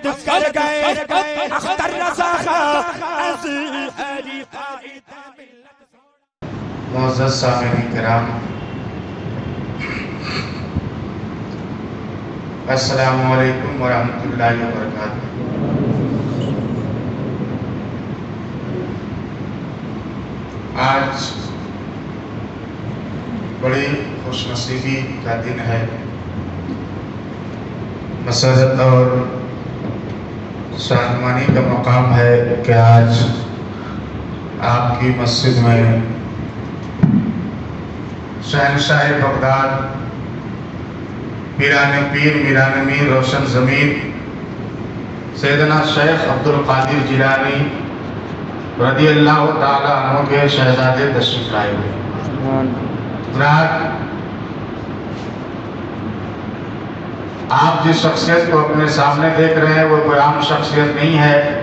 رد کر گئے اختر رضا خان معزز سامعین کرام، السلام علیکم ورحمۃ اللہ وبرکاتہ۔ آج بڑی خوش نصیبی کا دن ہے، مسرت اور شادمانی کا مقام ہے کہ آج آپ کی مسجد میں شہنشاہ بغداد، پیران پیر میران میر روشن ضمیر سیدنا شیخ عبدالقادر جیلانی رضی اللہ تعالیٰ عنہ کے شہزادے تشریف لائے ہوئے۔ حضرات، آپ جس شخصیت کو اپنے سامنے دیکھ رہے ہیں وہ کوئی عام شخصیت نہیں ہے،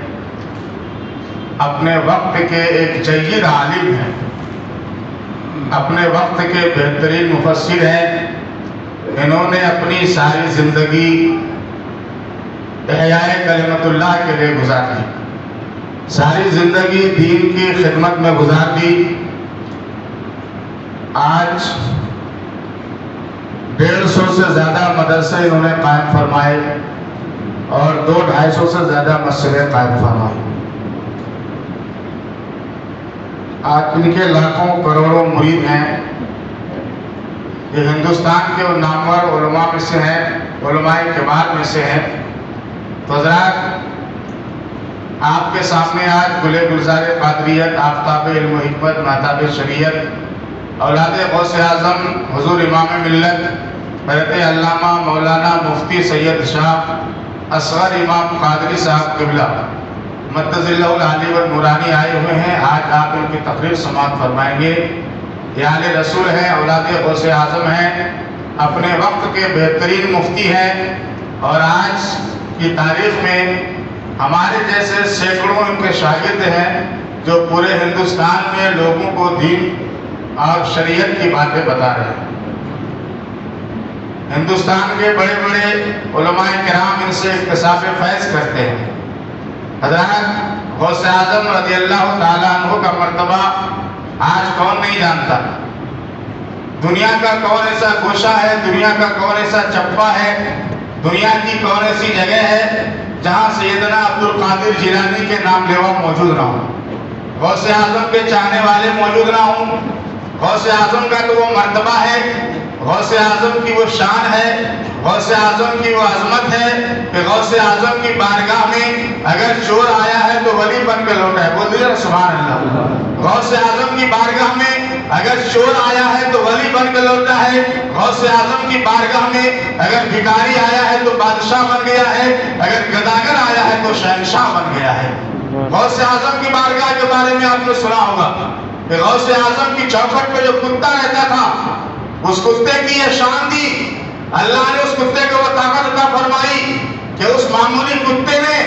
اپنے وقت کے ایک جید عالم ہیں، اپنے وقت کے بہترین مفسر ہیں۔ انہوں نے اپنی ساری زندگی احیاء کلمت اللہ کے لیے گزار دی، ساری زندگی دین کی خدمت میں گزار دی۔ آج 150 سے زیادہ مدرسے انہوں نے قائم فرمائے اور 200-250 سے زیادہ مسجدیں قائم فرمائی۔ آج ان کے لاکھوں کروڑوں مرید ہیں۔ یہ ہندوستان کے نامور علماء میں سے ہیں، علماء کبار میں سے ہیں۔ تو حضرات، آپ کے سامنے آج گل گلزار قادریت، آفتاب علم و حکمت، مہتاب شریعت، اولاد غوث اعظم حضور امام ملت حضرت علامہ مولانا مفتی سید شاہ اصغر امام قادری صاحب قبلہ مدظلہ العالی والنورانی آئے ہوئے ہیں۔ آج آپ ان کی تقریر سماعت فرمائیں گے۔ یہ آل رسول ہیں، اولاد غوث اعظم ہیں، اپنے وقت کے بہترین مفتی ہیں، اور آج کی تاریخ میں ہمارے جیسے سینکڑوں ان کے شاگرد ہیں جو پورے ہندوستان میں لوگوں کو دین اور شریعت کی باتیں بتا رہے ہیں۔ ہندوستان کے بڑے بڑے علماء کرام ان سے اکتساب فیض کرتے ہیں۔ حضرات، غوث اعظم رضی اللہ تعالیٰ عنہ کا مرتبہ آج کون نہیں جانتا؟ دنیا کا کون ایسا گوشہ ہے، دنیا کا کون ایسا چپا ہے، دنیا کی کون ایسی جگہ ہے جہاں سیدنا عبدالقادر جیلانی کے نام لیوا موجود نہ ہو، غوث اعظم کے چاہنے والے موجود نہ ہوں۔ غوث اعظم کا تو وہ مرتبہ ہے، غوث اعظم کی وہ شان ہے، غوث اعظم کی وہ عظمت ہے کہ غوث اعظم کی بارگاہ میں اگر چور آیا ہے تو ولی بن کے لوٹا ہے۔ بولیے سبحان اللہ۔ غوث اعظم کی بارگاہ میں اگر چور آیا ہے تو ولی بن کے لوٹا ہے۔ غوث اعظم کی بارگاہ میں اگر بھکاری آیا ہے تو بادشاہ بن گیا ہے، اگر گداگر آیا ہے تو شہنشاہ بن گیا ہے۔ غوث اعظم کی بارگاہ کے بارے میں آپ نے سنا ہوگا کہ غوث اعظم کی چوکھٹ پہ جو کتا رہتا تھا، اس کتے کی یہ شان تھی، اللہ نے اس کتے کو وہ طاقت عطا فرمائی کہ اس معمولی کتے نے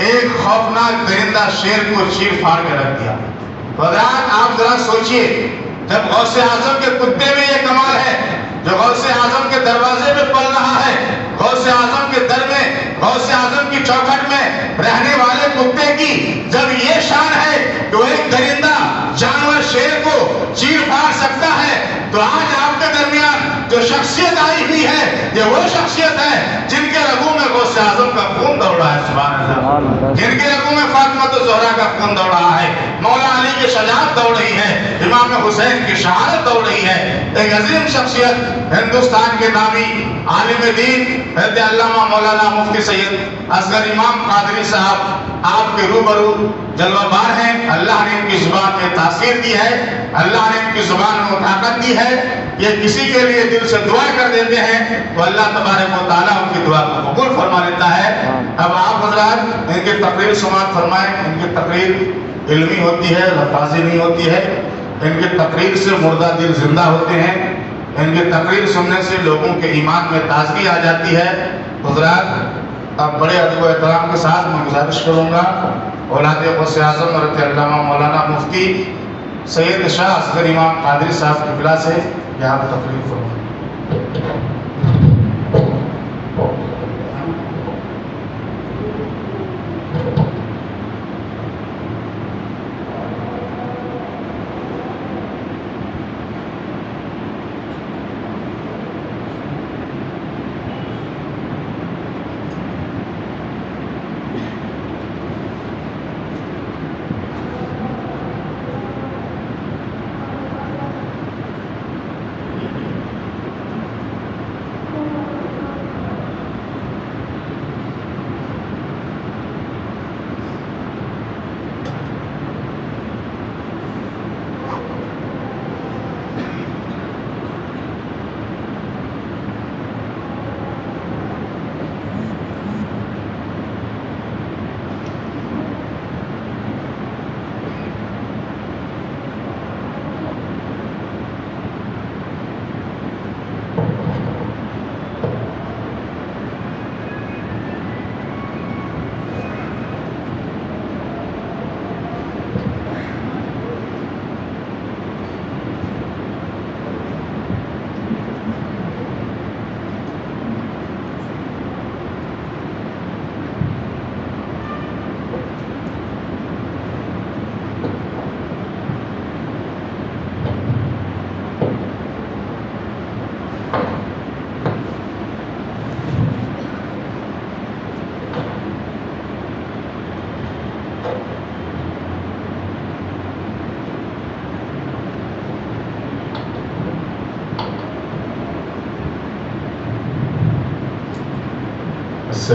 ایک خوفناک درندہ شیر کو چیر پھاڑ کے رکھ دیا۔ تو حضرات، آپ ذرا سوچئے، جب غوث اعظم کے کتے میں یہ کمال ہے، جو غوث اعظم کے دروازے میں پل رہا ہے، غوث اعظم کے در میں، غوث اعظم کی چوکھٹ میں رہنے والے کتے کی جب یہ شان ہے تو ایک درندہ جانور شیر کو چیر پھاڑ سکتا ہے، تو آج آپ کے درمیان جو شخصیت آئی ہوئی ہے یہ وہ شخصیت ہے جن کے رگوں میں غوث اعظم کا خون دوڑ رہا ہے۔ سبحان اللہ۔ جن کے رگوں میں فاطمہ الزہرا کا خون دوڑ رہا ہے، مولا علی کی شجاعت دوڑ رہی ہے، امام حسین کی شہادت دوڑ رہی ہے۔ ایک عظیم شخصیت، ہندوستان کے نامی عالم دین حضرت علامہ مولانا مفتی سید اصغر امام قادری صاحب آپ کے روبرو جلوہ بار ہیں۔ اللہ نے ان کی زبان میں تاثیر دی ہے، اللہ نے ان کی زبان میں طاقت دی ہے، یہ کسی کے لیے دل سے دعا کر دیتے ہیں تو اللہ تبارک و تعالیٰ ان کی دعا کو قبول فرما لیتا ہے۔ اب آپ حضرات ان کی تقریر سماعت فرمائیں۔ ان کی تقریر علمی ہوتی ہے، لفاظی نہیں ہوتی ہے۔ ان کی تقریر سے مردہ دل زندہ ہوتے ہیں، ان کی تقریر سننے سے لوگوں کے ایمان میں تازگی آ جاتی ہے۔ حضرات، اب بڑے ادب و احترام کے ساتھ میں گزارش کروں گا اولاد غوث اعظم حضرت علامہ مولانا مفتی سید شاہ اصغر امام قادری صاحب قبلہ سے یہاں پر تقریر فرمائیں۔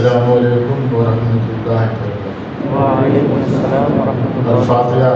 السلام علیکم ورحمۃ اللہ وبرکاتہ. وعلیکم السلام ورحمۃ اللہ. الفاتحہ.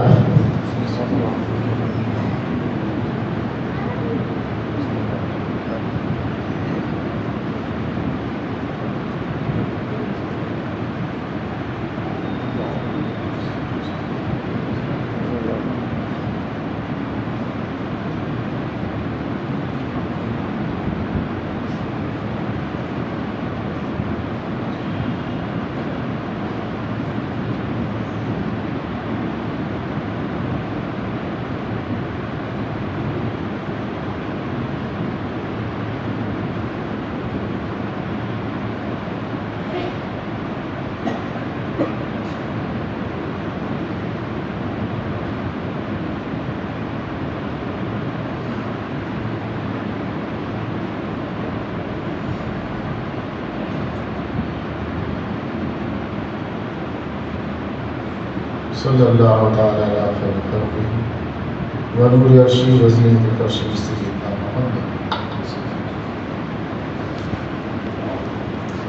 صلی اللہ تعالی علیہ خیر خلقہ ونور عرشی وزینۃ فرشی سیدنا محمد.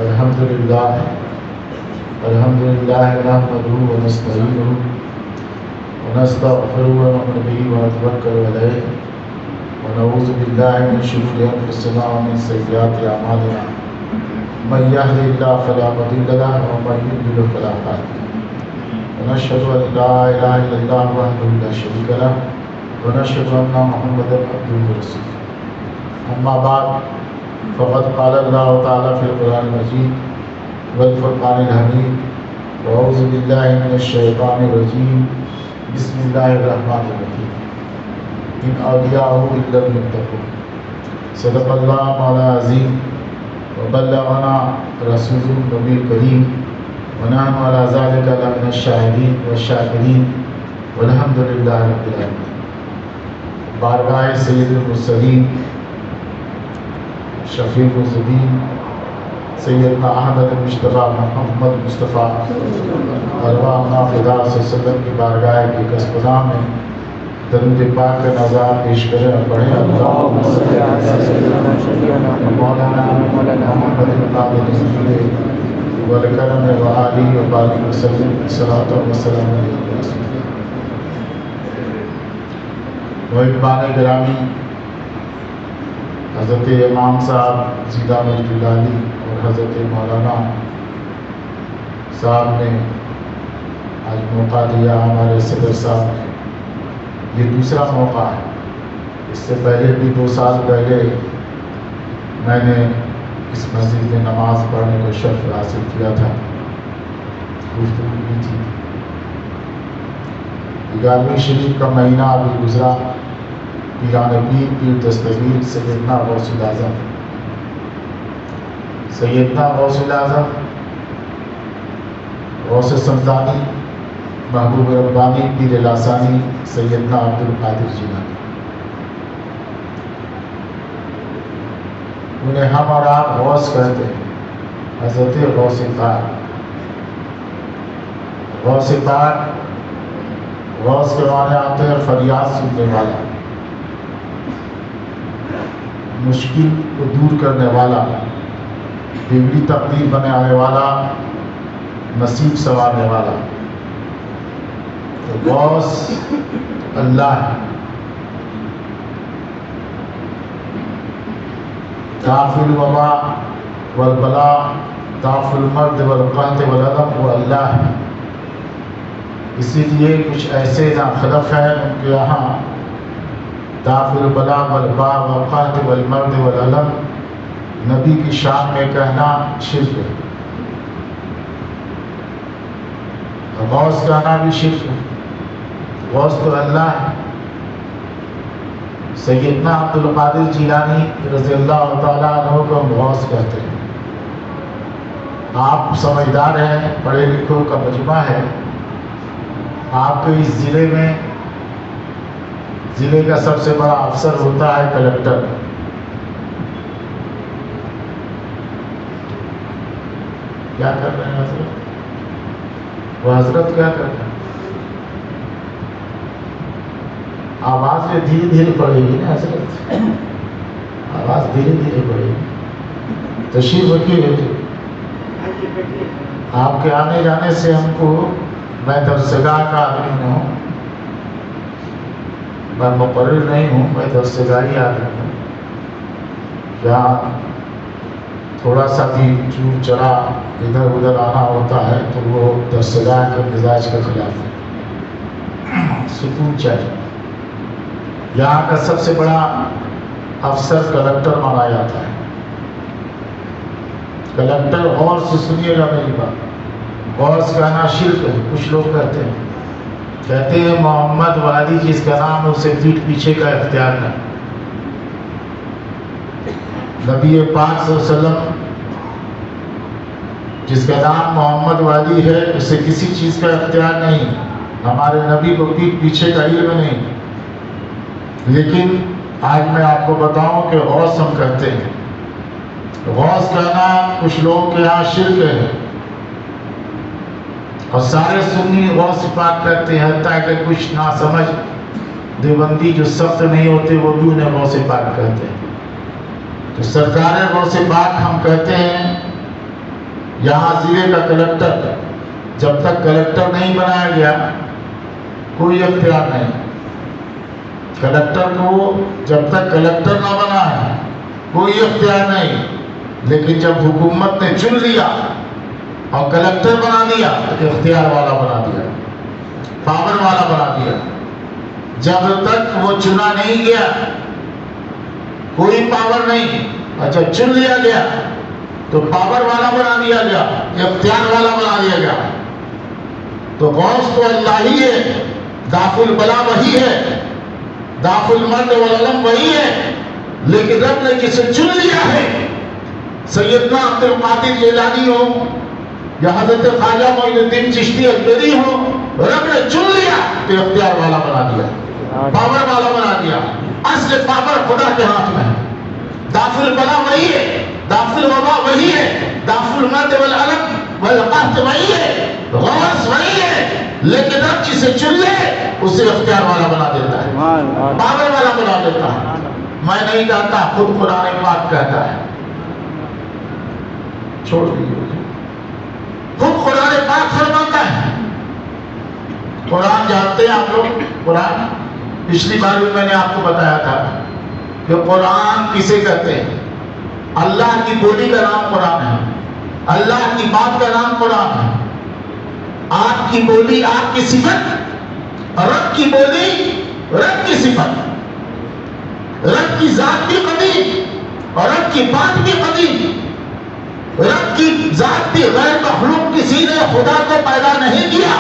الحمدللہ نحمدہ ونستعینہ ونستغفرہ ونؤمن بہ ونتوکل علیہ ونعوذ باللہ من شرور انفسنا ومن سیئات اعمالنا. من یہد اللہ فلا مضل لہ ومن یضلل فلا ہادی له. ونشهد أن لا إله إلا الله وحده لا شريك له ونشهد أن محمدا عبده ورسوله. أما بعد فقد قال الله تعالى في القرآن المجيد والفرقان الحميد وأعوذ بالله من الشيطان الرجيم بسم الله الرحمن الرحيم إن أولياءه إلا المتقون. صدق الله مولانا العظيم وبلغنا رسوله النبي الكريم ونحن على ذلك لمن الشاهدين والشاكرين والحمد لله رب العالمين. بارگاہ سید المرسلین شفیع المذنبین سیدنا احمد مصطفیٰ محمد مصطفیٰ ارواحنا فدا صلی اللہ علیہ وسلم کی بارگاہ کی کسبزاں میں درود پاک کا نظارہ پیش کریں اور پڑھیں. اللہم صلی علی سیدنا مولانا محمد القادر والکرم وآلہ وبارک وسلم صلاۃ وسلام علیہ وسلم. محبان گرامی، حضرت امام صاحب زیدہ مجد علی اور حضرت مولانا صاحب نے آج موقع دیا. ہمارے صدر صاحب نے یہ دوسرا موقع ہے. اس سے پہلے بھی 2 سال پہلے میں نے اس مسجد میں نماز پڑھنے کو شرف حاصل کیا تھا، گفتگو کی تھی. 11ویں شریف کا مہینہ ابھی گزرا. پیران پیر پیر دستگیر سیدنا غوث الاعظم غوث سمدانی محبوب ربانی پیر لاسانی سیدنا عبد القادر جیلانی. انہیں ہم اور آپ غوث کہتے ہیں. حضرت غوث پاک غوث کے معنی آتے ہیں فریاد سننے والا، مشکل کو دور کرنے والا، بگڑی تقدیر بنانے والا، نصیب سنوارنے والا. تو غوث اللہ ہے. دافع الوباء والبلاء دافع المرض والقحط والعدم وہ اللہ ہے. اسی لیے کچھ ایسے ناخلف ہیں ان کے یہاں دافع البلاء والوباء والقحط والمرض والعدم نبی کی شان میں کہنا شرک ہے. غوث کہنا بھی شرک ہے. غوث تو اللہ ہے. سیدنا عبد القادر جیلانی رضی اللہ تعالیٰ عنہ کو غوث کہتے ہیں. آپ سمجھدار ہیں، پڑھے لکھوں کا مجمع ہے. آپ کے اس ضلع کا سب سے بڑا افسر ہوتا ہے کلکٹر. کیا کر رہے ہیں حضرت؟ وہ حضرت کیا کر رہے ہیں؟ آواز میں دھیرے دھیرے پڑے گی نا حضرت، آواز دھیرے دھیرے پڑے گی. تشریف رکھیے. آپ کے آنے جانے سے ہم کو، میں درسگاہ کا آدمی ہوں، میں مقرر نہیں ہوں، میں درسگاہی آدمی ہوں. جہاں تھوڑا سا بھی چور چرا ادھر ادھر آنا ہوتا ہے تو وہ درسگاہ کے مزاج کے خلاف ہے. سکون چاہیے. یہاں کا سب سے بڑا افسر کلکٹر مانا جاتا ہے. کلکٹر غور سے سنیے گا میری بات. غور سے کہنا شرک ہے. کچھ لوگ کہتے ہیں محمد والی جس کا نام اسے پیٹھ پیچھے کا اختیار نہیں. نبی پاک صلی اللہ علیہ وسلم جس کا نام محمد والی ہے اسے کسی چیز کا اختیار نہیں. ہمارے نبی کو پیٹھ پیچھے کا علم نہیں. لیکن آج میں آپ کو بتاؤں کہ غوث ہم کرتے ہیں. غوث کہنا کچھ لوگوں کے یہاں شرک ہے اور سارے سنی غوث پاک کرتے ہیں، حتیٰ کہ کچھ نہ سمجھ دیوبندی جو سخت نہیں ہوتے وہ بھی انہیں غوث پاک کہتے ہیں. تو سرکار غوث پاک ہم کہتے ہیں. یہاں ضلع کا کلکٹر جب تک کلکٹر نہیں بنایا گیا کوئی اختیار نہیں. کلکٹر کو جب تک کلکٹر نہ بنا ہے کوئی اختیار نہیں. لیکن جب حکومت نے چن لیا اور کلکٹر بنا دیا تو اختیار والا بنا دیا، پاور والا بنا دیا. جب تک وہ چنا نہیں گیا کوئی پاور نہیں، اور جب چن لیا گیا تو پاور والا بنا دیا گیا، اختیار والا بنا دیا گیا. تو غوث تو اللہ ہی ہے، دافع البلا وہی ہے، دافع المرد والعلم وہی ہے. لیکن رب نے جسے چن لیا ہے، سیدنا عبد القادر جیلانی ہو یا حضرت خواجہ معین الدین چشتی اجمیری ہو، رب نے چن لیا تو اختیار والا بنا دیا، پاور والا بنا دیا. اصل پاور خدا کے ہاتھ میں ہے. دافع البلا وہی ہے، دافع الوبا وہی ہے، دافع المرد والعلم والقحط وہی ہے، غوث وہی ہے. لیکن اب جسے چن لے اسے اختیار والا بنا دیتا ہے، پاور والا بنا دیتا ہے. میں نہیں کہتا، خود قرآن پاک کہتا ہے. چھوڑ دیجیے، خود قرآن پاک فرماتا ہے. قرآن جانتے ہیں آپ لوگ؟ قرآن پچھلی بار بھی میں نے آپ کو بتایا تھا کہ قرآن کسے کہتے ہیں. اللہ کی بولی کا نام قرآن ہے، اللہ کی بات کا نام قرآن ہے. آپ کی بولی آپ کی صفت، رب کی بولی رب کی صفت. رب کی ذات بھی قدیم اور رب کی بات بھی قدیم. رب کی ذات بھی غیر مخلوق، کسی نے خدا کو پیدا نہیں کیا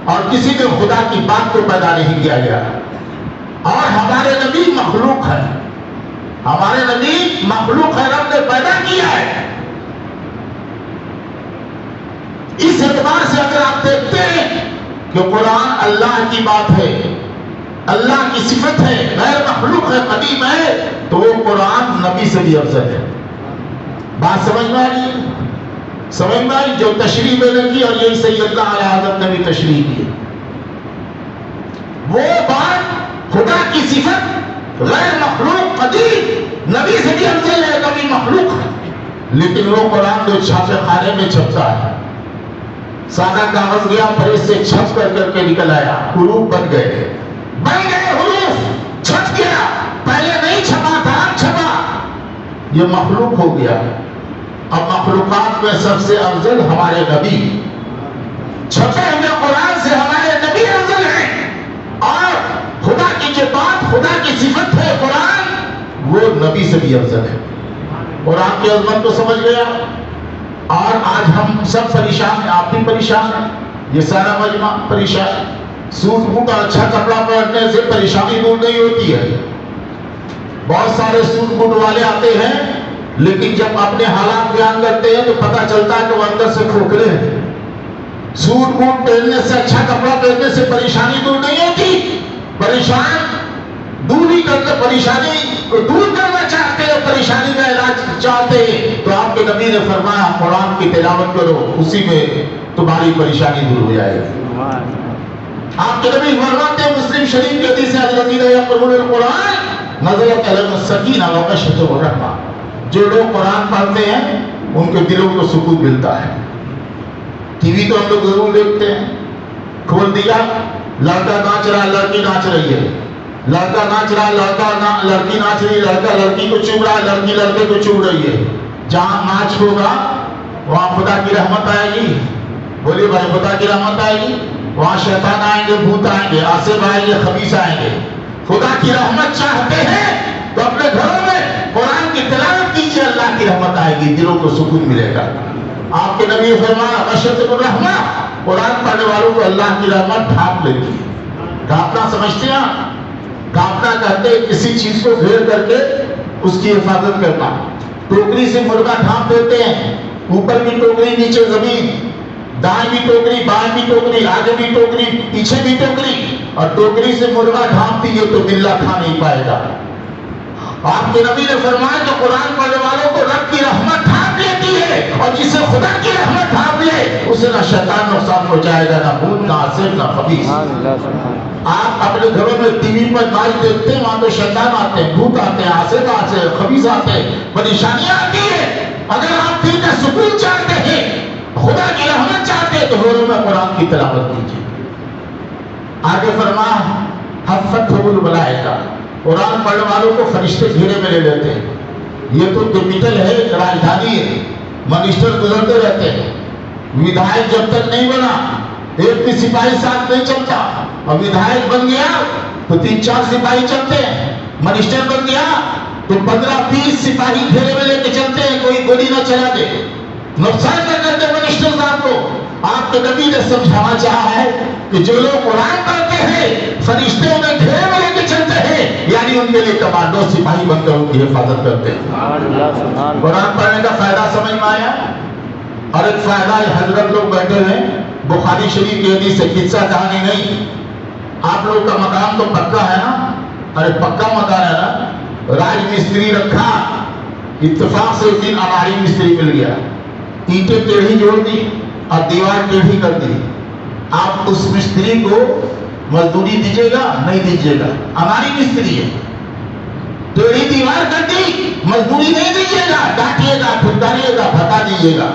اور کسی نے خدا کی بات کو پیدا نہیں کیا گیا. اور ہمارے نبی مخلوق ہے، ہمارے نبی مخلوق ہے، رب نے پیدا کیا ہے. اس اعتبار سے اگر آپ دیکھتے ہیں کہ قرآن اللہ کی بات ہے، اللہ کی صفت ہے، غیر مخلوق ہے، قدیم ہے، تو وہ قرآن نبی سے بھی افضل ہے. بات سمجھ میں آئی؟ سمجھ میں آئی؟ جو تشریح میں نے کی اور یہی سیدنا اعلی حضرت نے بھی تشریح کی. وہ بات خدا کی صفت غیر مخلوق قدیم نبی سے بھی افضل ہے، نبی مخلوق ہے. لیکن وہ قرآن جو چھاپے خانے میں چھپتا ہے، سادہ کاغذ گیا پریس سے چھپ کر کے نکل آیا، حروف بن گئے حروف، چھپ گیا. پہلے نہیں چھپا تھا، اب چھپا، یہ مخلوق ہو گیا. اب مخلوقات میں سب سے افضل ہمارے نبی، چھپے ہوئے قرآن سے ہمارے نبی افضل ہیں. اور خدا کی جو بات، خدا کی صفت ہے قرآن، وہ نبی سے بھی افضل ہے. قرآن کی عظمت کو سمجھ گیا. اور آج ہم سب پریشان ہیں، آپ بھی پریشان ہیں، یہ سارا مجمع پریشان ہے. سوٹ بوٹ اور اچھا کپڑا پہننے سے پریشانی دور نہیں ہوتی ہے. بہت سارے سوٹ بوٹ والے آتے ہیں لیکن جب اپنے حالات بیان کرتے ہیں تو پتہ چلتا ہے کہ وہ اندر سے کھوکھلے ہیں. سوٹ بوٹ پہننے سے، اچھا کپڑا پہننے سے پریشانی دور نہیں ہوتی. پریشان دور ہی کرتے، پریشانی کو دور کرنا چاہتے ہیں، پریشانی کا علاج چاہتے ہیں تو آپ کے نبی نے فرمایا قرآن کی تلاوت کرو، اسی میں تمہاری پریشانی دور ہو جائے گی. آپ کے نبی فرماتے ہیں مسلم شریف کی حدیث ہے، الذین یقرؤون القرآن نزلت علیہم السکینہ وغشیتہم الرحمہ. جو لوگ قرآن پڑھتے ہیں ان کے دلوں کو سکون ملتا ہے۔ ٹی وی تو ہم لوگ ضرور دیکھتے ہیں، کھول دیا لڑکا ناچ رہا لڑکی ناچ رہی ہے، لڑکا ناچ رہا لڑکی ناچ رہی ہے، لڑکا لڑکی کو چوم رہا ہے، لڑکی لڑکے کو چوم رہی ہے۔ جہاں ناچ ہوگا وہاں خدا کی رحمت آئے گی، بولیے بھائی خدا کی رحمت آئے گی، وہاں شیطان آئیں گے، بھوت آئیں گے، آصف آئیں گے، خبیث آئیں گے۔ خدا کی رحمت چاہتے ہیں تو اپنے گھروں میں قرآن کی تلاوت کیجیے، اللہ کی رحمت آئے گی، دلوں کو سکون ملے گا۔ آپ کے نبی فرمایا بشرۃ الرحمہ، قرآن پڑھنے والوں کو اللہ کی رحمت ڈھانپ لیتی ہے۔ ڈھانپنا سمجھتے ہیں آپ؟ ڈھانپنا کہتے ہیں کسی چیز کو گھیر کر کے اس کی حفاظت کرنا۔ ٹوکری سے مرغا ڈھانپ دیتے ہیں، اوپر بھی ٹوکری نیچے زمین، دائیں بھی ٹوکری بائیں بھی ٹوکری، آگے بھی ٹوکری پیچھے بھی ٹوکری، اور ٹوکری سے مرغا ڈھانپ دیے تو بلّا کھا نہیں پائے گا۔ آپ کے نبی نے فرمایا کہ قرآن پڑھنے والوں کو رب کی رحمت ڈھانپ لیتی ہے، اور جسے خدا کی رحمت ڈھانپ لے اسے نہ شیطان نقصان پہنچائے گا، نہ بھوت، نہ آصف، نہ خبیث۔ آپ اپنے گھروں میں ٹی وی پر ناچ دیکھتے ہیں، وہاں تو شیطان آتے ہیں، بھوت آتے ہیں، آصف آتے ہیں، خبیث آتے ہیں، پریشانیاں آتی ہیں۔ اگر آپ دل کا سکون چاہتے ہیں، خدا کی رحمت چاہتے ہیں، تو گھروں میں قرآن کی تلاوت کیجیے۔ آگے فرمایا حفتہ الملائکہ، قرآن پڑھنے والوں کو فرشتے گھیرے میں لے لیتے ہیں۔ یہ تو کیپٹل ہے، ایک راجدھانی ہے، منسٹر گزرتے رہتے ہیں، ودھائک جب تک نہیں بنا ایک بھی سپاہی ساتھ نہیں چلتا، اور ودھائک بن گیا تو 3-4 سپاہی چلتے ہیں، منسٹر بن گیا تو 15-20 سپاہی گھیرے میں لے کے چلتے ہیں، کوئی گولی نہ چلا دے، نقصان نہ کرتے منسٹر صاحب کو۔ آپ کے نبی نے سمجھانا چاہا ہے کہ جو لوگ قرآن پڑھتے ہیں فرشتے انہیں گھیرے میں لے کے چلتے ہیں، یعنی ان کے لیے کمانڈو سپاہی بن کر ان کی حفاظت کرتے ہیں۔ قرآن پڑھنے کا فائدہ سمجھ میں آیا؟ اور ایک فائدہ ہے، حضرت لوگ بیٹھے ہیں، بخاری شریف کی حدیث سے، قصہ کہانی نہیں۔ آپ لوگ کا مکان تو پکا ہے نا؟ ارے پکا مکان ہے نا؟ راج مستری رکھا، اتفاق سے ایک دن اناڑی مستری مل گیا، اینٹیں ٹیڑھی جوڑ دی اور دیوار ٹیڑھی کر دی۔ آپ اس مستری کو مزدوری دیجیے گا؟ نہیں دیجیے گا، اناڑی مستری ہے، ٹیڑھی دیوار کر دی، مزدوری نہیں دیجیے گا، ڈانٹیے گا، پھٹکاریے گا، بھگا دیجیے گا۔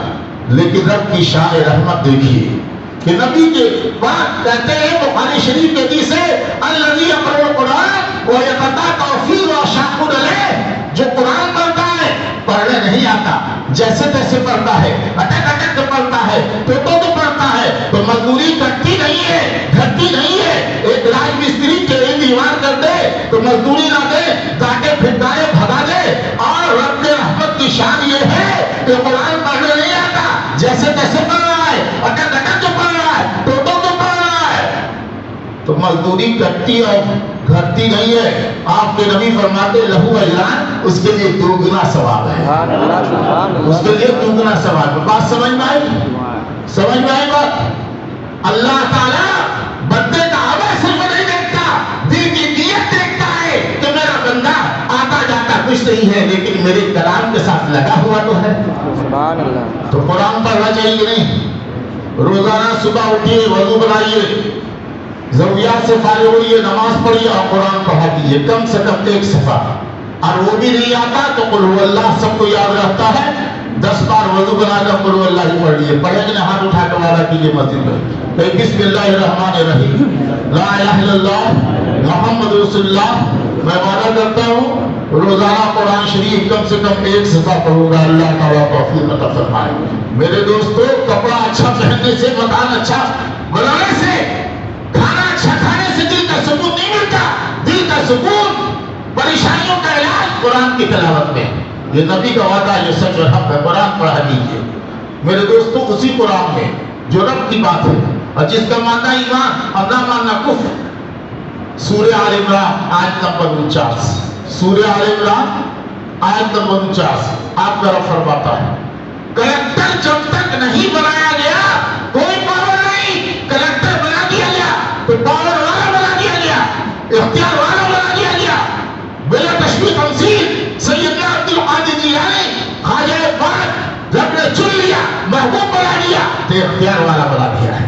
لیکن رب کی شان رحمت دیکھیے کہ نبی کے بات کہتے ہیں بخاری شریف کے حدیث ہے، الذی یقرأ القرآن ویتدبر فیہ ویشاق علیہ، جو قرآن پڑھتا ہے پڑھنے نہیں آتا، جیسے تیسے پڑھتا ہے، اٹک اٹک کے پڑھتا ہے، تو پڑھتا ہے، تو مزدوری کٹتی نہیں ہے، گھٹتی نہیں ہے۔ ایک راج مستری ٹیڑھی دیوار کر دے تو مزدوری نہ دے، ڈانٹے پھٹکارے بھگا دے۔ اور رب کے رحمت کی شان یہ ہے کہ قرآن پڑھنے نہیں آتا، جیسے تیسے پڑھ رہا ہے، اٹک اٹک کے پڑھ رہا ہے، تو پڑھ رہا ہے، تو مزدوری کٹتی اور گھٹتی نہیں ہے۔ آپ کے نبی فرماتے لہو اجران، اس کے لیے 2 گنا ثواب ہے، اس کے لیے 2 گنا ثواب ہے۔ بات سمجھ میں آئی؟ سمجھ میں آئی بات؟ اللہ تعالیٰ بندے کا عمل صرف نہیں دیکھتا، دل کی نیت دیکھتا ہے کہ میرا بندہ آتا جاتا کچھ نہیں ہے لیکن میرے کلام کے ساتھ لگا ہوا تو ہے۔ تو قرآن پڑھنا چاہیے نہیں؟ روزانہ صبح اٹھیے، وضو بنائیے، ضروریات سے فارغ ہوئیے، نماز پڑھیے اور قرآن پڑھا کیجیے، کم سے کم 1 صفحہ۔ اور وہ بھی نہیں آتا تو قل هو اللہ سب کو یاد رہتا ہے، 10 بار وضو بنا کر قل هو اللہ ہی پڑھ لیجیے۔ پڑھے کہ ہاتھ اٹھا کر وعدہ کیجیے مسجد میں، بسم اللہ الرحمن الرحیم، لا الہ الا اللہ محمد رسول اللہ۔ میں وعدہ کرتا ہوں روزانہ قرآن شریف کم سے کم 1 صفحہ پڑھوں گا، اللہ تعالیٰ توفیق عطا فرمائے۔ میرے دوستو، کپڑا اچھا پہننے سے، مکان اچھا بنانے سے، کھانا اچھا کھانے سے دل کا سکون نہیں ملتا۔ دل کا سکون، پریشانیوں کا علاج قرآن کی تلاوت میں۔ یہ نبی کا وعدہ، یہ سچ اور حق ہے، قرآن پڑھا دیجیے۔ میرے دوستو، اسی قرآن میں جو رب کی بات ہے اور جس کا ماننا ایمان اور نہ ماننا کفر، سورہ آل عمران آیت نمبر 49، سورہ آل عمران آیت نمبر 49 آپ کا رب فرماتا ہے، کلکٹر جب تک نہیں بنایا گیا کوئی پاور نہیں، کلکٹر بنا دیا گیا تو پاور والا بنا دیا گیا، اختیار والا بنا دیا گیا، بلا تشبیہ تمثیل۔ سیدنا عبد القادر جیلانی، خواجہ پاک، رب نے چن لیا، محبوب بنا دیا تو اختیار والا بنا دیا ہے،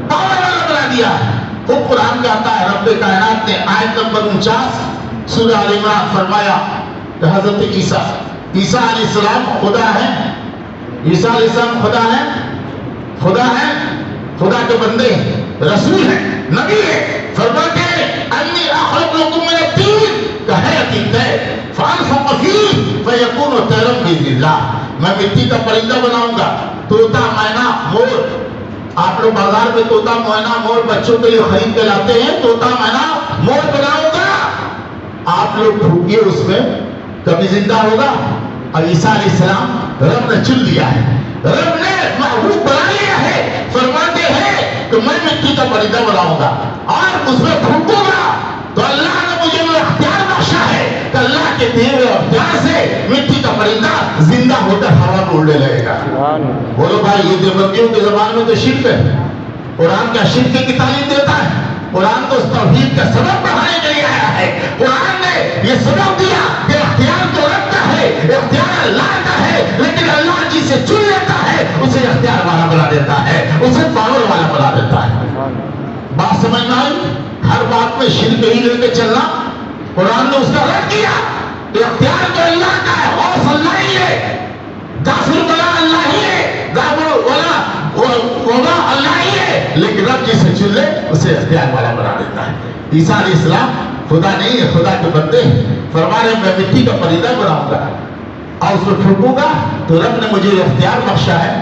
پاور والا بنا دیا ہے۔ خود قرآن کہتا ہے، رب کائنات نے آیت نمبر 49 سورہ آل عمران فرمایا کہ حضرت عیسیٰ علیہ السلام خدا ہے، عیسیٰ علیہ السلام خدا ہے؟ خدا ہے؟ خدا کے بندے ہیں، رسول ہیں، نبی ہے۔ فرماتے ہیں انی اخلق لکم من الطین کہیئۃ الطیر فانفخ فیہ فیکون طیرا باذن اللہ۔ میں مٹی کا پرندہ بناؤں گا، طوطا، مینا، مور۔ آپ لوگ بازار میں طوطا، مینا، مور بچوں کے لیے خرید کے لاتے ہیں، طوطا، مینا، مور بناؤں گا، آپ لوگ پھونکیے اس میں، کبھی زندہ ہوگا؟ اور عیسیٰ علیہ السلام رب نے چن لیا ہے، رب نے محبوب بنا لیا ہے۔ فرماتے ہیں کہ میں مٹی کا پرندہ بناؤں گا اور اس میں پھونکوں گا، تو اللہ نے مجھے وہ اختیار بخشا ہے کہ اللہ کے دیے ہوئے اختیار سے مٹی کا پرندہ زندہ ہو کر ہوا میں اڑنے لگے گا۔ بولو بھائی، یہ دیوبندیوں کے زبان میں تو شرک ہے۔ قرآن کیا شرک کی تعلیم دیتا ہے؟ قرآن تو توحید کا سبب پڑھانے کے لیے آیا ہے۔ قرآن نے یہ سبب دیا کہ اختیار تو رب کا ہے، اختیار اللہ کا ہے، لیکن اللہ جسے چن لیتا ہے اسے اختیار والا بنا دیتا ہے، اسے پاور والا بنا دیتا ہے۔ بات سمجھ میں آئی؟ ہر بات میں شرک ہی لے کے چلنا، قرآن نے اس کا رد کیا۔ اختیار تو اللہ کا ہے، غوث اللہ ہی ہے، غافر بلا اللہ ہی ہے، غابر ولا ولا اللہ ہی ہے، لیکن رب جسے چن لے اسے اختیار والا بنا دیتا ہے۔ عیسیٰ علیہ السلام خدا نہیں ہے، خدا کے بندے ہیں۔ فرما رہے میں مٹی کا پرندہ بناؤں گا اور اس میں پھونکوں گا، تو رب نے مجھے اختیار بخشا ہے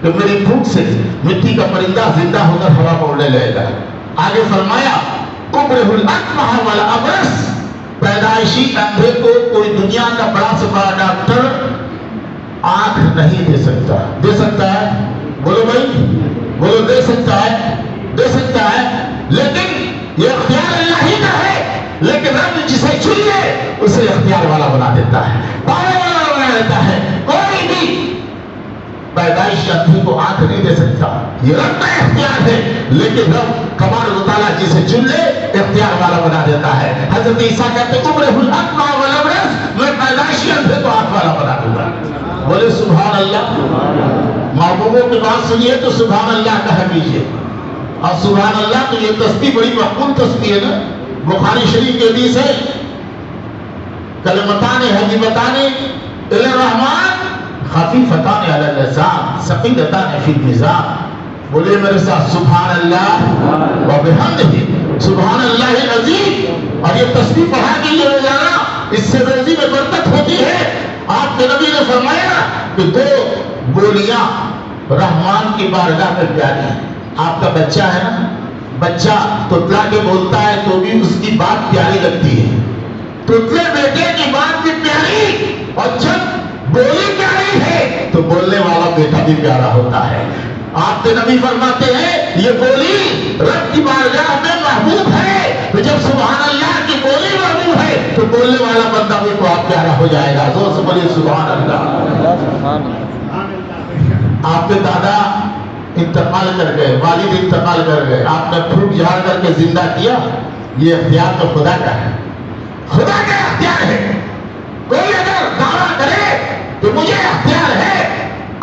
کہ میری پھونک سے مٹی کا پرندہ زندہ ہو کر ہوا میں اڑنے لگے گا۔ آگے فرمایا ابرہ الاکمہ والابرص، پیدائشی اندھے کو کوئی دنیا کا بڑا سے بڑا ڈاکٹر آنکھ نہیں دے سکتا۔ دے سکتا ہے؟ بولو بھائی، بولو دے سکتا ہے؟ دے سکتا ہے، لیکن یہ اختیار اللہ ہی کا ہے، لیکن رب جسے چن لے اسے اختیار والا بنا دیتا ہے، پاور والا بنا دیتا ہے۔ کوئی بھی پیدائشی اندھے کو آنکھ نہیں دے سکتا، یہ رب کا اختیار ہے، لیکن رب تبارک و تعالیٰ جسے چن لے اختیار والا بنا دیتا ہے۔ حضرت عیسیٰ کہتے ہیں ابرہ الاکمہ والابرص، میں پیدائشی اندھے کو آنکھ والا بنا دوں گا۔ بولے سبحان اللہ۔ محبوبوں کی بات سنیے تو سبحان اللہ کہہ دیجیے، اور سبحان اللہ تو یہ تسبیح بڑی مقبول تسبیح ہے نا۔ بخاری شریف کی حدیث ہے کلمتان حبیبتان الی الرحمن خفیفتان علی اللسان ثقیلتان فی المیزان۔ بولے میرے ساتھ سبحان اللہ و بحمدہ سبحان اللہ العظیم۔ اور یہ تسبیح پڑھا کیجیے روزانہ، اس سے روزی میں برکت ہوتی ہے۔ آپ کے نبی نے فرمایا کہ دو بولیاں رحمان کی بارگاہ میں پیاری ہیں۔ آپ کا بچہ ہے نا، بچہ تتلا کے بولتا ہے تو بھی اس کی بات پیاری لگتی ہے، تتلے بیٹے کی بات بھی پیاری، اور جب بولی پیاری ہے تو بولنے والا بیٹا بھی پیارا ہوتا ہے۔ آپ کے نبی فرماتے ہیں یہ بولی رب کی بارگاہ میں محبوب ہے، تو جب سبحان اللہ کی بولی محبوب ہے تو بولنے والا بندہ بھی تو آپ پیارا ہو جائے گا۔ زور سے بولیے سبحان اللہ۔ آپ کے دادا انتقال کر گئے، والد انتقال کر گئے، آپ نے پھوک جھاڑ کر کے زندہ کیا، یہ اختیار تو خدا کا ہے، خدا کا اختیار ہے۔ کوئی اگر دعویٰ کرے کہ مجھے اختیار ہے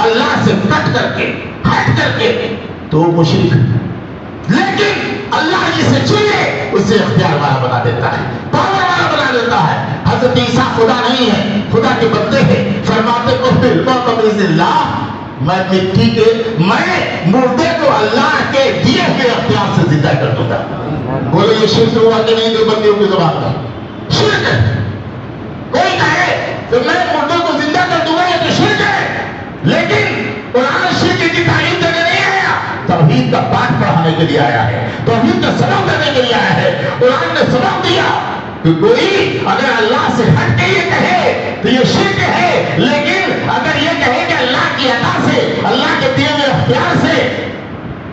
اللہ سے کٹ کر کے، ہٹ کر کے، تو وہ مشرک ہے، لیکن اللہ جسے چنے اسے اختیار والا بنا دیتا ہے، پاور والا بنا دیتا ہے۔ حضرت عیسیٰ خدا نہیں ہے، خدا کے بندے ہیں۔ فرماتے کو باذن اللہ، میں مٹی کے، میں مردے کو اللہ کے دیے ہوئے اختیار سے زندہ کر دوں گا۔ بولو یہ شرک ہوا کہ نہیں؟ دیوبندیوں کی زبان میں شرک ہے۔ کوئی کہے کہ میں مردوں کو زندہ کر دوں گا، یہ تو شرک ہے، لیکن قرآن شرک کی تعلیم دینے نہیں آیا، توحید کا پاٹ پڑھانے کے لیے آیا ہے، توحید کا سبق دینے کے لیے آیا ہے۔ قرآن نے سبق دیا کہ کوئی اگر اللہ سے ہٹ کے یہ کہے تو یہ شرک ہے، لیکن اگر یہ کہے کہ اللہ کی عطا سے، اللہ کے دیے ہوئے اختیار سے،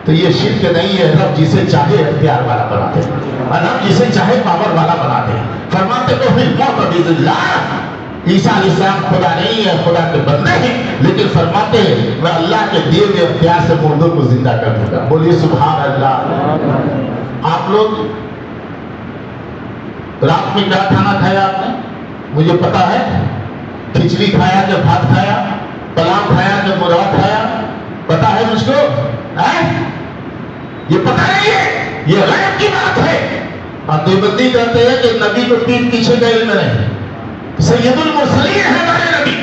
تو یہ شرک نہیں ہے۔ رب جسے چاہے اختیار والا بنا دے، اور رب جسے چاہے پاور والا بنا دے۔ فرماتے تو پھر موت باذن اللہ، عیسیٰ علیہ السلام خدا نہیں ہے، خدا کے بندے ہیں، لیکن فرماتے ہیں میں اللہ کے دیے ہوئے اختیار سے مردوں کو زندہ کر دوں گا۔ بولیے سبحان اللہ۔ آپ لوگ رات میں کیا کھانا کھایا آپ نے؟ مجھے پتا ہے، کھچڑی کھایا کہ بھات کھایا، پلاؤ کھایا کہ مرغا کھایا، پتا ہے مجھ کو؟ یہ پتا نہیں ہے، یہ غیب کی بات ہے۔ اور دیوبندی کہتے ہیں کہ نبی کو پیٹ پیچھے کا علم نہیں، سید المرسلین ہے ہمارے نبی،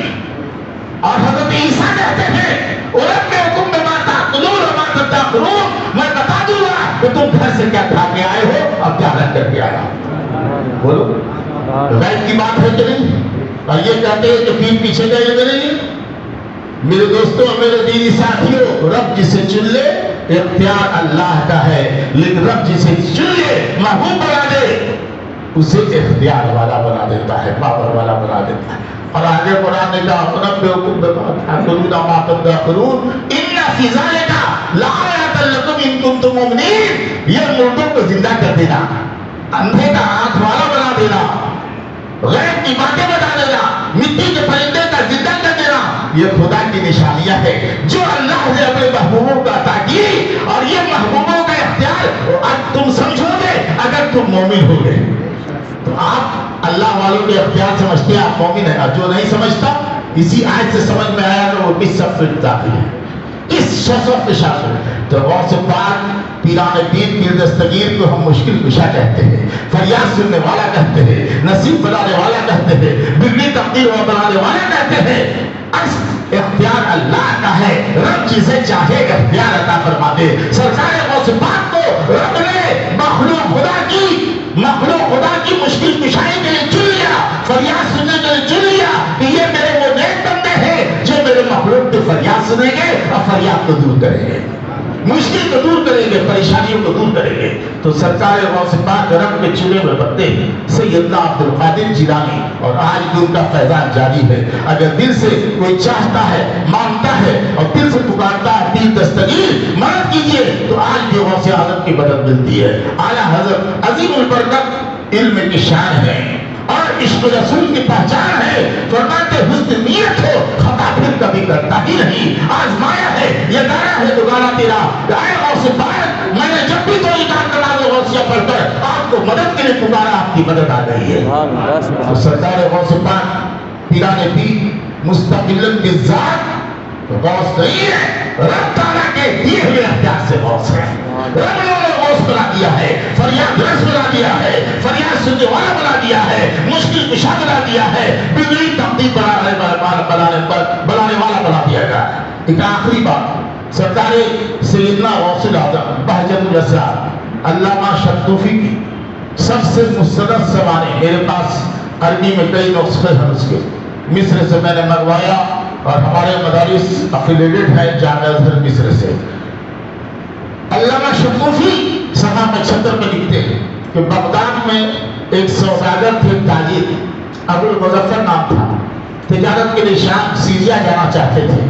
اور حضرت عیسیٰ کہتے ہیں اُنَبِّئُکُم بِمَا تَأْکُلُونَ وَمَا تَدَّخِرُونَ، میں بتا دوں گا کہ تم گھر سے کیا کھا کے آئے ہو اور کیا رکھ کر کے آئے ہو۔ بولو غیب کی بات ہے کہ نہیں؟ اور یہ کہتے ہیں کہ پیٹ پیچھے گئے کہ نہیں؟ میرے دوستوں اور میرے دینی ساتھیوں، رب جسے چن لے اختیار اللہ کا ہے، لیکن رب جسے چن لے محبوب بنا دے اسے اختیار والا بنا دیتا ہے، پاور والا بنا دیتا ہے۔ اور آگے قرآن نے کہا اُنَبِّئُکُم بِمَا تَأْکُلُونَ وَمَا تَدَّخِرُونَ إِنَّ فِي ذَلِكَ لَآیَةً لَکُمْ إِن کُنتُم مُؤْمِنِینَ، یہ مردوں کو زندہ کر دینا، اندھے کا آنکھ والا بنا دینا، غیب کی باتیں بتا دینا، مٹی کے پرندے کا زندہ کر دینا، یہ خدا کی نشانیاں ہے جو اللہ نے اپنے محبوبوں کا عطا کی، اور یہ محبوبوں کا اختیار تم سمجھو گے اگر تم مومن ہو گے تو۔ آپ اللہ والوں کے اختیار سمجھتے ہیں آپ مومن ہیں، اور جو نہیں سمجھتا اسی آیت سے سمجھ میں آیا کہ وہ کس صف میں داخل ہے، کس صف میں شامل ہے۔ تو غوث پاک پیران پیر پیر دستگیر کو ہم مشکل کشا کہتے ہیں، فریاد سننے والا کہتے ہیں، نصیب بنانے والا کہتے ہیں، بگڑی تقدیر بنانے والا کہتے ہیں۔ اختیار اللہ کا ہے، رب جسے چاہے اختیار عطا فرما دے۔ سرکار غوث پاک کو رب نے مخلوق خدا کی مشکل کشائی کے لیے چن لیا، فریاد سننے کے لیے چن لیا کہ یہ میرے وہ نیک بندے ہیں جو میرے مخلوق کی فریاد سنیں گے اور فریاد کو دور کریں گے، مشکل کو دور کریں گے، پریشانیوں کو دور کریں گے۔ تو سرکار غوث پاک رب کے چنے ہوئے بندے سیدنا عبد القادر جیلانی، اور آج بھی ان کا فیضان جاری ہے۔ اگر دل سے کوئی چاہتا ہے، مانگتا ہے اور دل سے پکارتا ہے پیر دستگیر مدد کیجیے، تو آج بھی غوث اعظم کی مدد ملتی ہے۔ اعلیٰ حضرت عظیم البرکت علم کی شان ہے اور عشق رسول کی پہچان ہے، فرماتے حسن نیت ہو خطا پھر کبھی کرتا ہی نہیں، آزمایا ہے یہ گانا ہے تو گانا تیرا، اے غوث پاک میں نے جب بھی کوئی کام کرنا تو غوثیہ پڑھ کر آپ کو مدد کے لیے پکارا، آپ کی مدد آ گئی ہے۔ تو سرکار غوث پاک پیران پیر مستقل کی ذات غوث نہیں ہے، رب تعالیٰ کے دیے ہوئے اختیار سے غوث ہے۔ رب نے غوث بنا دیا ہے، فریاد رس بنا دیا ہے، فریاد سننے والا بنا دیا ہے، مشکل کشا بنا دیا ہے، بگڑی تقدیر بنانے والا بنا دیا گیا۔ ایک آخری بات، سرکار سیدنا غوث الاعظم بہجت الاسرار علامہ شتوفی کی سب سے مستند زبانیں میرے پاس عربی میں کئی نسخے ہیں اس کے، مصر سے میں نے منگوایا اور ہمارے مدارس افیلیٹڈ ہیں جامعہ ازہر مصر سے۔ علامہ شتوفی صفحہ 75 میں لکھتے ہیں کہ بغداد میں ایک سوداگر تھے، تاجر، ابو المظفر نام تھا، تجارت کے لیے شام سیریا جانا چاہتے تھے،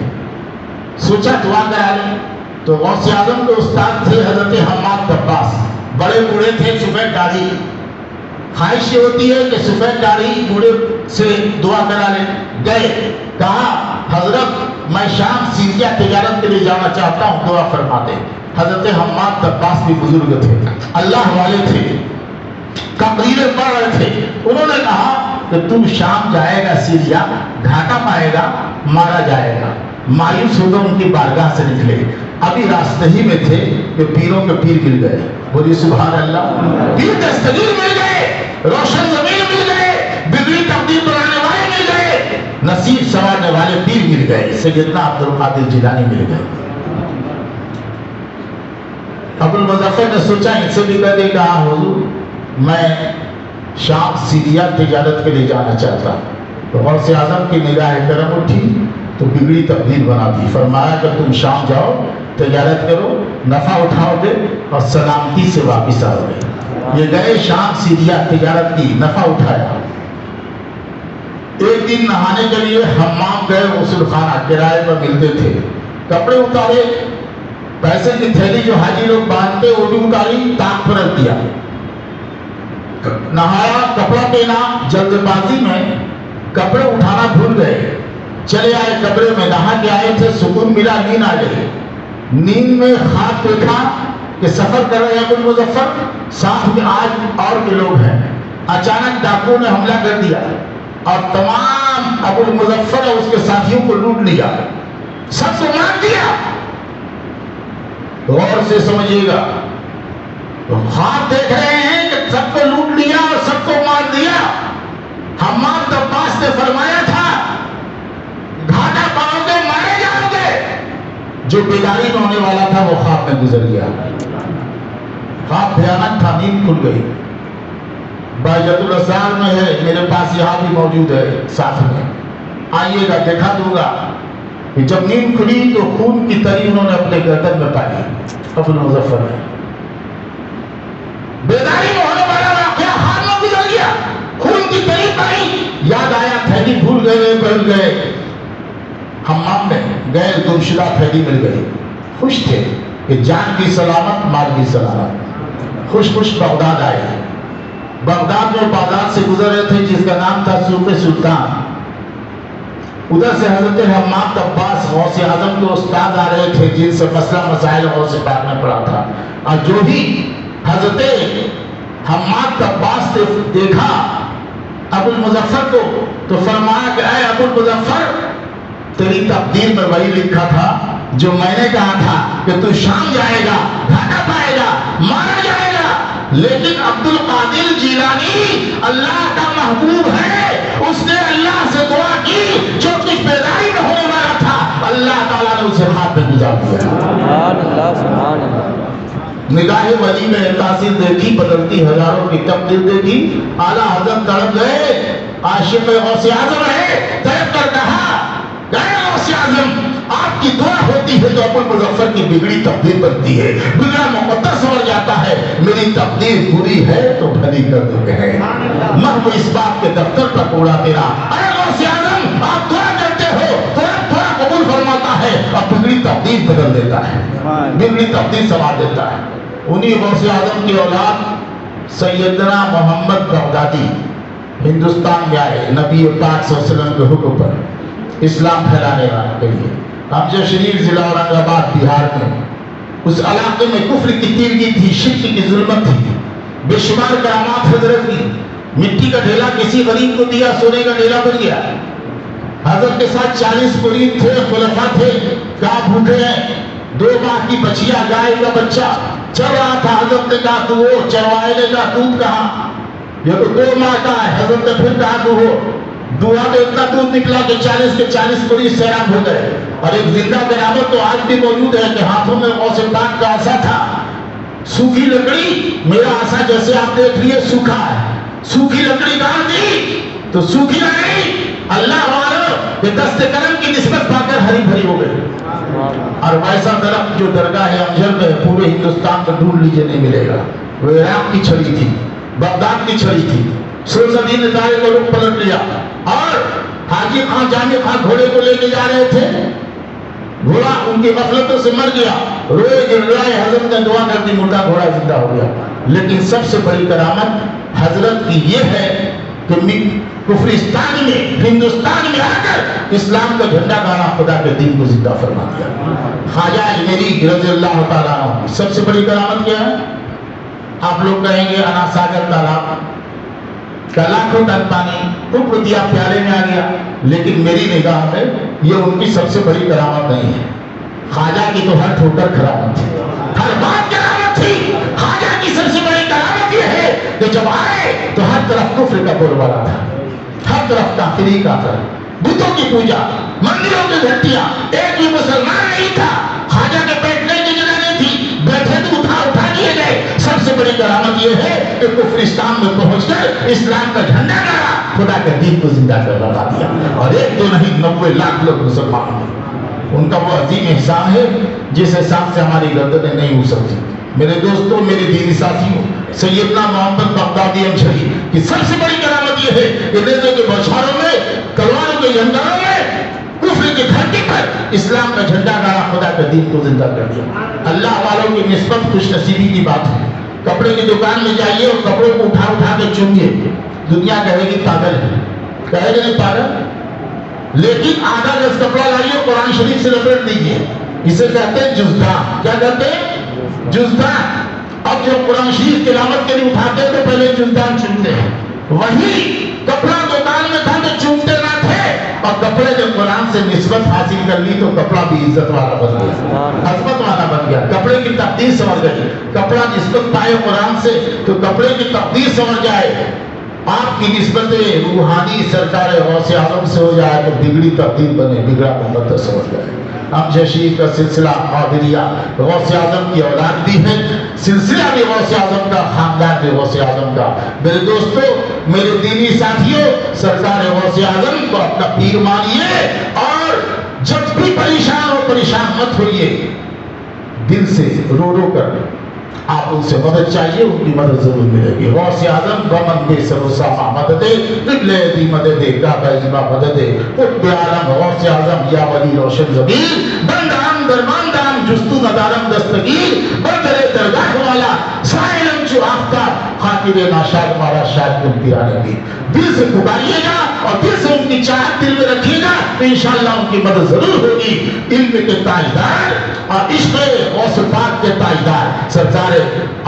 سوچا دعا کرا لیں۔ تو غوث اعظم کے استاد تھے حضرت حماد عباس، بڑے بوڑھے تھے، سفید داڑھی، خواہش یہ ہوتی ہے کہ سفید داڑھی بوڑھے سے دعا کرا لیں۔ گئے، کہا حضرت میں شام سیریا تجارت کے لیے جانا چاہتا ہوں، دعا فرما دیں۔ حضرت حماد عباس بھی بزرگ تھے، اللہ والے تھے، تقریریں پڑھ رہے تھے، انہوں نے کہا کہ تو شام جائے گا سیریا، گھاٹا پائے گا، مارا جائے گا۔ مایوس ہو کر ان کی بارگاہ سے نکلے، ابھی راستے ہی میں تھے کہ پیروں کے پیر مل گئے، بولیے سبحان اللہ، پیر دستگیر مل گئے، روشن زمین مل گئے، بگڑی تقدیر بنانے والے مل گئے، نصیب سنوارنے والے پیر مل گئے، سیدنا عبد القادر جیلانی مل گئے۔ ابو المظفر نے سوچا ان سے بھی کہہ دے، کہا حضور میں شام سیریا تجارت کے لیے جانا چاہتا ہوں۔ تو غوث اعظم کی نگاہ کرم اٹھی تو بگڑی تبدیل بنا دی، فرمایا کہ تم شام جاؤ، تجارت کرو، نفع اٹھاؤ گے اور سلامتی سے واپس آؤ گے۔ یہ گئے شام سیریا، تجارت کی، نفع اٹھایا۔ ایک دن نہانے کے لیے حمام گئے، غسل خانہ کرائے پر ملتے تھے، کپڑے اتارے، پیسے کی تھیلی جو حاجی لوگ باندھتے وہ بھی اتاری، تاک پر رکھ دیا، نہایا، کپڑا پہنا، جلد بازی میں کپڑے اٹھانا بھول گئے، چلے آئے کمرے میں، نہا کے آئے تھے، سکون ملا، نیند آ گئی۔ نیند میں خواب دیکھا کہ سفر کر رہے ابو المظفر، ساتھ میں آج اور بھی لوگ ہیں، اچانک ڈاکو نے حملہ کر دیا اور تمام ابو المظفر اور اس کے ساتھیوں کو لوٹ لیا، سب کو مار دیا۔ غور سے سمجھیے گا، خواب دیکھ رہے ہیں کہ سب کو لوٹ لیا اور سب کو مار دیا۔ حماد عباس نے فرمایا تھا گھاٹا جو بیداری میں ہونے والا تھا وہ خواب میں گزر گیا. خواب بھیانک تھا، نیند کھل گئی. باجت الاسرار میں ہے، میرے پاس یہاں بھی موجود ہے ساتھ میں، آئیے گا دکھا دوں گا کہ جب نیند کھلی تو خون کی تری انہوں نے اپنے گردن میں پائی. ابو المظفر ہے، بیداری میں ہونے والا واقعہ خواب میں گزر گیا، خون کی تری پائی. یاد آیا تھیلی بھول گئے، بھول گئے. حمام میں گئے، گمشدہ تھیلی مل گئی. خوش تھے کہ جان کی سلامت، مال کی سلامت. خوش خوش بغداد آئے. بغداد میں بازار سے گزر رہے تھے جس کا نام تھا سوق سلطان. ادھر سے حضرت حماد عباس غوث اعظم کے استاد آ رہے تھے جن سے مسئلہ مسائل غوث پاک میں پڑا تھا. اور جو بھی حضرت حماد عباس نے دیکھا ابو المظفر کو تو فرمایا کہ اے ابو المظفر، تیری تقدیر میں وہی لکھا تھا جو میں نے کہا تھا کہ تو شام جائے گا، گھاٹا پائے گا، مارا جائے گا. لیکن عبد القادر جیلانی اللہ کا محبوب ہے، اس نے اللہ سے دعا کی، جو کچھ بیداری میں ہونے والا تھا اللہ تعالیٰ نے اسے ہاتھ پہ گزار دیا. سبحان اللہ، سبحان اللہ. نگاہ ولی میں تاثیر دیکھی، بدلتی ہزاروں کی تقدیر دیکھی. اعلیٰ حضرت تڑپ گئے، عاشق غوث اعظم ہے، تڑپ کر کہا گئے غوث اعظم، آپ کی دعا ہوتی ہے تو ابو المظفر کی بگڑی تقدیر بنتی ہے، بگڑا مقدر سمجھ جاتا ہے. میری تقدیر بری ہے تو بھلی کر دو ہے، محو اس بات کے دفتر پر کوڑا تیرا. اے غوث اعظم، آپ دعا کرتے ہو تو دعا قبول فرماتا ہے اور بگڑی تقدیر بدل دیتا ہے، بگڑی تقدیر سنوار دیتا ہے. انہی غوث اعظم کی اولاد سیدنا محمد بغدادی ہندوستان میں آئے نبی پاک صلی اللہ علیہ وسلم کے حکم پر اسلام پھیلانے کے لیے. ہمزہ شریف ضلع اورنگ آباد بہار میں اس علاقے میں کفر کی تیرگی تھی، شرک کی ظلمت تھی، بے شمار کرامات حضرت کی. مٹی کا ڈھیلا کسی غریب کو دیا، سونے کا ڈھیلا بن گیا. حضرت کے ساتھ 40 مرید تھے، خلفاء تھے. کہاں بھوکے ہیں، 2 ماہ کی بچیا، گائے کا بچہ چل رہا تھا. حضرت نے کہا تو وہ چروائے نے کہا دودھ کہاں، یہ تو 2 ماہ کا ہے. حضرت نے پھر کہا تو وہ دعا میں اتنا دودھ نکلا کہ 40 کے 40 مرید سیراب ہو گئے. اور ایک زندہ قیامت تو آج بھی موجود ہے کہ ہاتھوں میں غوث پاک کا عصا تھا. سوکھی لکڑی، میرا عصا جیسے آپ دیکھ لیے سوکھا ہے، سوکھی لکڑی کہاں تھی تو سوکھی نہیں، اللہ والوں کہ دست کرم کی نسبت پا کر ہری بھری ہو گئی. اور ویسا درخت جو درگاہ امجد میں پورے ہندوستان میں ڈھونڈ لیجیے نہیں ملے گا. وہ عراق کی چھڑی تھی، بغداد کی چھڑی تھی. سلطنت نے دائرے کو رخ پلٹ لیا اور حاجی خان جامع خان گھوڑے کو لے کے جا رہے تھے. گھوڑا ان کی غفلتوں سے مر گیا، روئے گرائے. حضرت نے دعا کر دی، مردہ گھوڑا زندہ ہو گیا. لیکن سب سے بڑی کرامت حضرت کی یہ ہے کہ کفرستان میں ہندوستان میں آ کر اسلام کا جھنڈا گانا خدا کے دین کو زندہ فرما دیا. خواجہ اجمیری رضی اللہ تعالیٰ عنہ کی سب سے بڑی کرامت کیا ہے؟ آپ لوگ کہیں گے انا ساگر تالاب کا لاکھوں ٹن پانی ٹوٹ دیا، پیالے میں آ گیا. لیکن میری نگاہ میں یہ ان کی سب سے بڑی کرامت نہیں ہے. خواجہ کی تو ہر ٹھوکر کرامت تھی، ہر بات کرامت تھی. خواجہ کی سب سے بڑی کرامت یہ ہے کہ جب آئے تو ہر طرف کفر کا بول والا تھا، ہر طرف کافری کا تھا، بتوں کی پوجا، مندروں کی گھنٹیاں. ایک بھی مسلمان نہیں تھا. خواجہ کے بیٹھنے کی جگہ نہیں تھی، بیٹھے تو اٹھا دیے گئے. سب سے بڑی کرامت یہ ہے کہ کفرستان میں پہنچ کر اسلام کا جھنڈا گاڑا، خدا کے دین کو زندہ کر لگا دیا. اور ایک دو نہیں 90 لاکھ لوگ مسلمان ہیں. ان کا وہ عظیم احسان ہے جس احسان سے ہماری گردنیں نہیں ہو سکتی. میرے دوستوں، میرے دینی ساتھیوں، سیدنا محمد بغدادی امجدی کی سب سے بڑی کرامت یہ ہے کہ نیزے کے بوچھاروں میں، تلواروں کے جھنڈاروں میں، کفر کی دھرتی پر اسلام کا جھنڈا گاڑا، خدا کے دین کو زندہ کر دیا. اللہ والوں کی نسبت خوش نصیبی کی بات ہے. کپڑے کی دکان میں جائیے اور کپڑوں کو اٹھا کے چومیے، دنیا کہے گی پاگل ہے، کہے گی نہیں پاگل. لیکن آدھا گز کپڑا لائیے، قرآن شریف سے لپیٹ دیجیے. اسے کہتے ہیں جزدان. کیا کہتے ہیں؟ جزدان. اب جو قرآن شریف تلاوت کے لیے اٹھاتے ہیں تو پہلے جزدان چومتے ہیں. وہی کپڑا دکان میں تھا تو چومتے نہ تھے، اور کپڑے جب قرآن سے نسبت حاصل کر لی تو کپڑا بھی عزت والا بن گیا، عظمت والا بن گیا. کپڑے کی تقدیر سمجھ گئی. کپڑا نسبت پائے قرآن سے تو کپڑے کی تقدیر سمجھ جائے. آپ کی نسبت روحانی سرکار غوث اعظم سے ہو جائے تو بگڑی تقدیر بنے، بگڑا مقدس سمجھ جائے. ہم ششید کا سلسلہ قادریہ غوث اعظم کی اولاد بھی ہے، سلسلہ بھی غوث اعظم کا، خاندان بھی غوث اعظم کا۔ میرے دوستو، میرے دینی ساتھیوں، سرکار غوث اعظم کو اپنا پیر مانیے، اور جب بھی پریشان مت ہوئیے، دل سے رو رو کر آپ ان سے مدد چاہیے، ان کی مدد ضرور ملے گی۔ غوث اعظم گمن بے سر و ساما مدد قبلہ دی مدد کعبہ ایما مدد قطب عالم غوث اعظم یا ولی روشن ضمیر بندام درماندام جستو ندارم دستگیر بدر درگاہ والا سائلم جو آفتاب خاطر ناشاد مارا شاد کن پیرانے دل سے پکاریے گا اور دل سے ان کی چاہت دل میں رکھیے گا، انشاءاللہ ان کی مدد ضرور ہوگی۔ علم کے تاجدار اور عشق غوث پاک کے تاجدار سرکار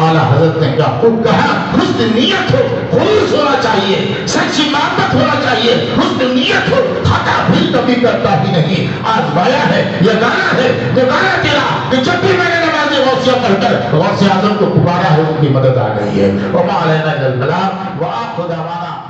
اعلیٰ حضرت نے خود کہا، حسن نیت ہو، خلوص ہونا چاہیے، سچی محبت ہونا چاہیے، حسن نیت ہو، خطا بھی کبھی کرتا بھی نہیں۔ آج بایا ہے، یہ گانا ہے، جو گانا تیرا کہ جب بھی میں نے نماز غوثیہ پڑھ کر غوث اعظم کو پکارا ہے، ان کی مدد آ گئی ہے۔ وما علینا الا البلاغ وآخر دعوانا